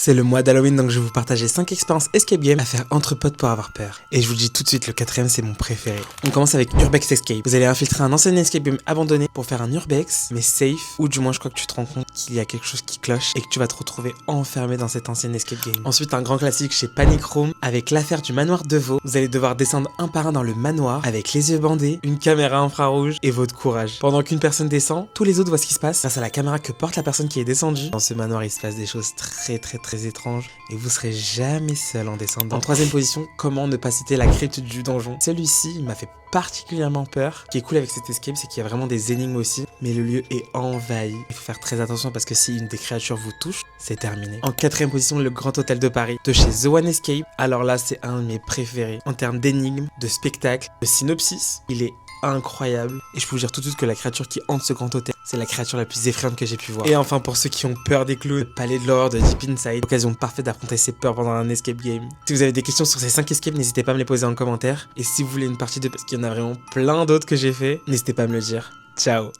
C'est le mois d'Halloween, donc je vais vous partager 5 expériences escape game à faire entre potes pour avoir peur. Et je vous le dis tout de suite, le quatrième c'est mon préféré. On commence avec Urbex Escape. Vous allez infiltrer un ancien escape game abandonné pour faire un Urbex, mais safe, ou du moins je crois que tu te rends compte qu'il y a quelque chose qui cloche et que tu vas te retrouver enfermé dans cet ancien escape game. Ensuite, un grand classique chez Panic Room avec l'affaire du manoir de Vaux. Vous allez devoir descendre un par un dans le manoir avec les yeux bandés, une caméra infrarouge et votre courage. Pendant qu'une personne descend, tous les autres voient ce qui se passe grâce à la caméra que porte la personne qui est descendue. Dans ce manoir, il se passe des choses très étranges et vous serez jamais seul en descendant. En troisième position, comment ne pas citer la crypte du donjon. Celui-ci, il m'a fait particulièrement peur. Ce qui est cool avec cet escape, c'est qu'il y a vraiment des énigmes aussi, mais le lieu est envahi. Il faut faire très attention parce que si une des créatures vous touche, c'est terminé. En quatrième position, le Grand Hôtel de Paris de chez The One Escape. Alors là, c'est un de mes préférés en termes d'énigmes, de spectacle, de synopsis. Il est incroyable et je peux vous dire tout de suite que la créature qui hante ce grand hôtel, c'est la créature la plus effrayante que j'ai pu voir. Et enfin, pour ceux qui ont peur des clowns, le palais de l'horreur de Deep Inside, l'occasion parfaite d'affronter ses peurs pendant un escape game. Si vous avez des questions sur ces 5 escapes, n'hésitez pas à me les poser en commentaire. Et si vous voulez une partie 2, parce qu'il y en a vraiment plein d'autres que j'ai fait, n'hésitez pas à me le dire. Ciao.